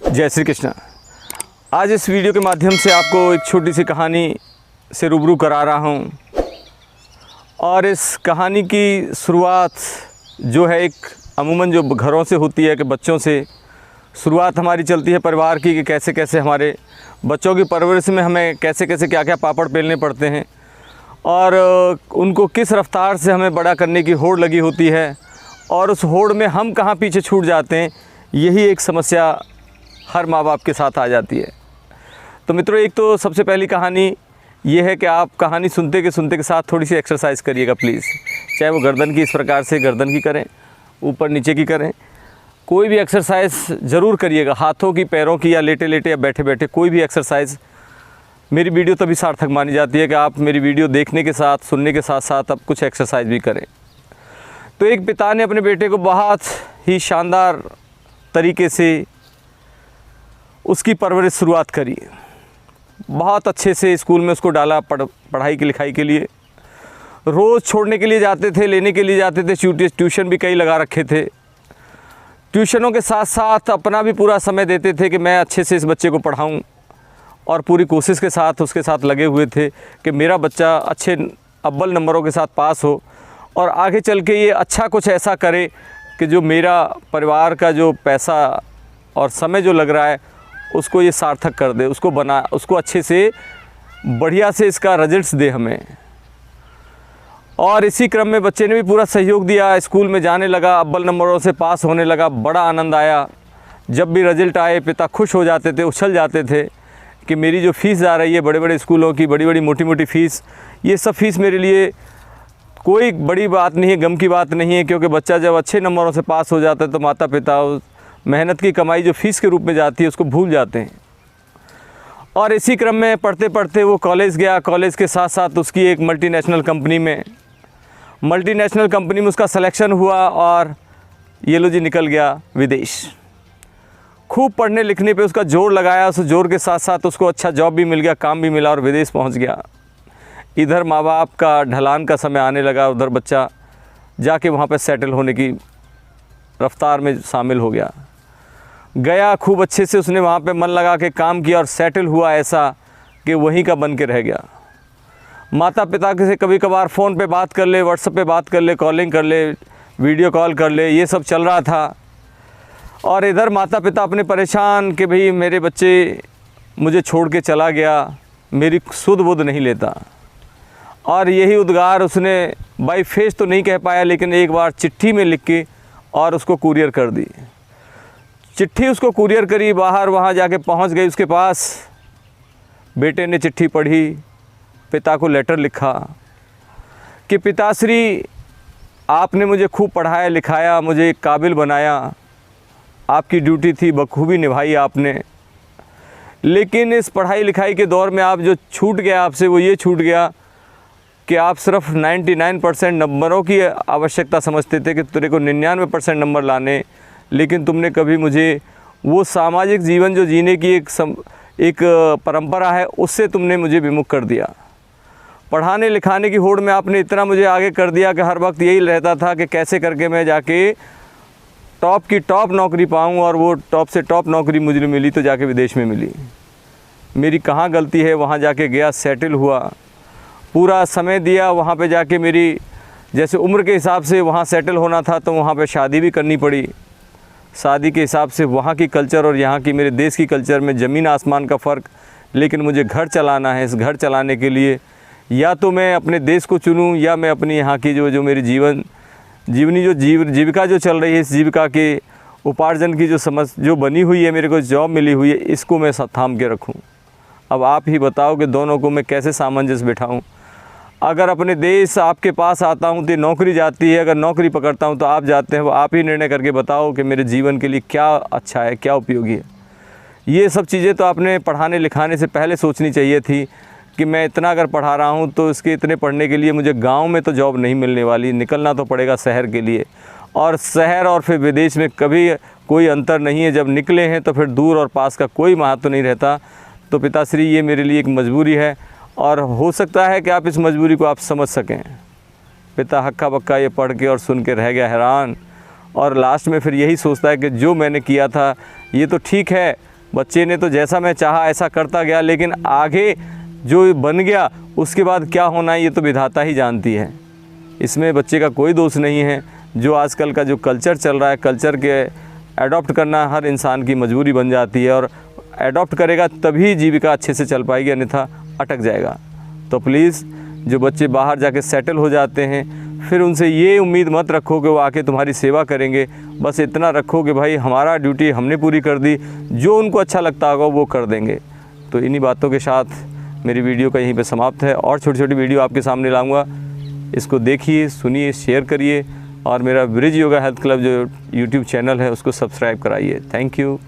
जय श्री कृष्ण। आज इस वीडियो के माध्यम से आपको एक छोटी सी कहानी से रूबरू करा रहा हूँ और इस कहानी की शुरुआत जो है एक अमूमन जो घरों से होती है कि बच्चों से शुरुआत हमारी चलती है परिवार की कि कैसे कैसे हमारे बच्चों की परवरिश में हमें कैसे कैसे क्या क्या पापड़ बेलने पड़ते हैं और उनको किस रफ्तार से हमें बड़ा करने की होड़ लगी होती है और उस होड़ में हम कहाँ पीछे छूट जाते हैं। यही एक समस्या हर माँ बाप के साथ आ जाती है। तो मित्रों, एक तो सबसे पहली कहानी ये है कि आप कहानी सुनते के साथ थोड़ी सी एक्सरसाइज करिएगा प्लीज़। चाहे वो गर्दन की इस प्रकार से गर्दन की करें, ऊपर नीचे की करें, कोई भी एक्सरसाइज ज़रूर करिएगा, हाथों की, पैरों की, या लेटे लेटे या बैठे बैठे कोई भी एक्सरसाइज। मेरी वीडियो तभी सार्थक मानी जाती है कि आप मेरी वीडियो देखने के साथ, सुनने के साथ साथ अब कुछ एक्सरसाइज भी करें। तो एक पिता ने अपने बेटे को बहुत ही शानदार तरीके से उसकी परवरिश शुरुआत करी। बहुत अच्छे से स्कूल में उसको डाला पढ़ाई की लिखाई के लिए। रोज़ छोड़ने के लिए जाते थे, लेने के लिए जाते थे, ट्यूशन भी कई लगा रखे थे। ट्यूशनों के साथ साथ अपना भी पूरा समय देते थे कि मैं अच्छे से इस बच्चे को पढ़ाऊं और पूरी कोशिश के साथ उसके साथ लगे हुए थे कि मेरा बच्चा अच्छे अव्वल नंबरों के साथ पास हो और आगे चल के ये अच्छा कुछ ऐसा करे कि जो मेरा परिवार का जो पैसा और समय जो लग रहा है उसको ये सार्थक कर दे, उसको अच्छे से बढ़िया से इसका रिजल्ट्स दे हमें। और इसी क्रम में बच्चे ने भी पूरा सहयोग दिया, स्कूल में जाने लगा, अव्वल नंबरों से पास होने लगा। बड़ा आनंद आया जब भी रिजल्ट आए। पिता खुश हो जाते थे, उछल जाते थे कि मेरी जो फ़ीस आ रही है बड़े बड़े स्कूलों की, बड़ी बड़ी मोटी मोटी फ़ीस, ये सब फ़ीस मेरे लिए कोई बड़ी बात नहीं है, गम की बात नहीं है, क्योंकि बच्चा जब अच्छे नंबरों से पास हो जाता है तो माता पिता उस मेहनत की कमाई जो फ़ीस के रूप में जाती है उसको भूल जाते हैं। और इसी क्रम में पढ़ते पढ़ते वो कॉलेज गया। कॉलेज के साथ साथ उसकी एक मल्टीनेशनल कंपनी में उसका सिलेक्शन हुआ और ये लो जी निकल गया विदेश। खूब पढ़ने लिखने पे उसका जोर लगाया, उस जोर के साथ साथ उसको अच्छा जॉब भी मिल गया, काम भी मिला और विदेश पहुंच गया। इधर माँ बाप का ढलान का समय आने लगा, उधर बच्चा जाके वहाँ पे सेटल होने की रफ्तार में शामिल हो गया। खूब अच्छे से उसने वहाँ पे मन लगा के काम किया और सेटल हुआ ऐसा कि वहीं का बन के रह गया। माता पिता से कभी कभार फ़ोन पे बात कर ले, व्हाट्सएप पे बात कर ले, कॉलिंग कर ले, वीडियो कॉल कर ले, ये सब चल रहा था। और इधर माता पिता अपने परेशान कि भाई मेरे बच्चे मुझे छोड़ के चला गया, मेरी सुध बुध नहीं लेता। और यही उद्गार उसने बाई फेस तो नहीं कह पाया, लेकिन एक बार चिट्ठी में लिख के और उसको कुरियर कर दी। चिट्ठी उसको कुरियर करी, बाहर वहाँ जाके पहुँच गई उसके पास। बेटे ने चिट्ठी पढ़ी, पिता को लेटर लिखा कि पिताश्री, आपने मुझे खूब पढ़ाया लिखाया, मुझे एक काबिल बनाया, आपकी ड्यूटी थी बखूबी निभाई आपने, लेकिन इस पढ़ाई लिखाई के दौर में आप जो छूट गया आपसे वो ये छूट गया कि आप सिर्फ 99% नंबरों की आवश्यकता समझते थे कि तेरे को 99% नंबर लाने, लेकिन तुमने कभी मुझे वो सामाजिक जीवन जो जीने की एक परंपरा है उससे तुमने मुझे विमुख कर दिया। पढ़ाने लिखाने की होड़ में आपने इतना मुझे आगे कर दिया कि हर वक्त यही रहता था कि कैसे करके मैं जाके टॉप की टॉप नौकरी पाऊँ, और वो टॉप से टॉप नौकरी मुझे मिली तो जाके विदेश में मिली। मेरी कहाँ गलती है, वहाँ जाके गया, सेटल हुआ, पूरा समय दिया वहाँ पे जाके। मेरी जैसे उम्र के हिसाब से वहाँ सेटल होना था तो वहाँ पे शादी भी करनी पड़ी। शादी के हिसाब से वहाँ की कल्चर और यहाँ की, मेरे देश की कल्चर में ज़मीन आसमान का फ़र्क। लेकिन मुझे घर चलाना है, इस घर चलाने के लिए या तो मैं अपने देश को चुनूँ या मैं अपनी यहाँ की जो मेरी जीविका जो चल रही है, इस जीविका के उपार्जन की जो बनी हुई है, मेरे को जॉब मिली हुई है, इसको मैं थाम के रखूँ। अब आप ही बताओ कि दोनों को मैं कैसे सामंजस्य बिठाऊँ। अगर अपने देश आपके पास आता हूँ तो नौकरी जाती है, अगर नौकरी पकड़ता हूँ तो आप जाते हैं। वो आप ही निर्णय करके बताओ कि मेरे जीवन के लिए क्या अच्छा है, क्या उपयोगी है। ये सब चीज़ें तो आपने पढ़ाने लिखाने से पहले सोचनी चाहिए थी कि मैं इतना अगर पढ़ा रहा हूँ तो इसके इतने पढ़ने के लिए मुझे गांव में तो जॉब नहीं मिलने वाली, निकलना तो पड़ेगा शहर के लिए। और शहर और फिर विदेश में कभी कोई अंतर नहीं है। जब निकले हैं तो फिर दूर और पास का कोई महत्व नहीं रहता। तो पिताश्री, ये मेरे लिए एक मजबूरी है और हो सकता है कि आप इस मजबूरी को आप समझ सकें। पिता हक्का बक्का ये पढ़ के और सुन के रह गया हैरान। और लास्ट में फिर यही सोचता है कि जो मैंने किया था ये तो ठीक है, बच्चे ने तो जैसा मैं चाहा ऐसा करता गया, लेकिन आगे जो बन गया उसके बाद क्या होना है ये तो विधाता ही जानती है। इसमें बच्चे का कोई दोष नहीं है। जो आजकल का जो कल्चर चल रहा है, कल्चर के एडॉप्ट करना हर इंसान की मजबूरी बन जाती है, और एडॉप्ट करेगा तभी जीविका अच्छे से चल पाएगी, अन्यथा अटक जाएगा। तो प्लीज़ जो बच्चे बाहर जाके सेटल हो जाते हैं, फिर उनसे ये उम्मीद मत रखो कि वो आके तुम्हारी सेवा करेंगे। बस इतना रखो कि भाई हमारा ड्यूटी हमने पूरी कर दी, जो उनको अच्छा लगता होगा वो कर देंगे। तो इन्हीं बातों के साथ मेरी वीडियो का यहीं पे समाप्त है, और छोटी छोटी वीडियो आपके सामने लाऊंगा। इसको देखिए, सुनिए, शेयर करिए, और मेरा ब्रिज योगा हेल्थ क्लब जो यूट्यूब चैनल है उसको सब्सक्राइब कराइए। Thank you.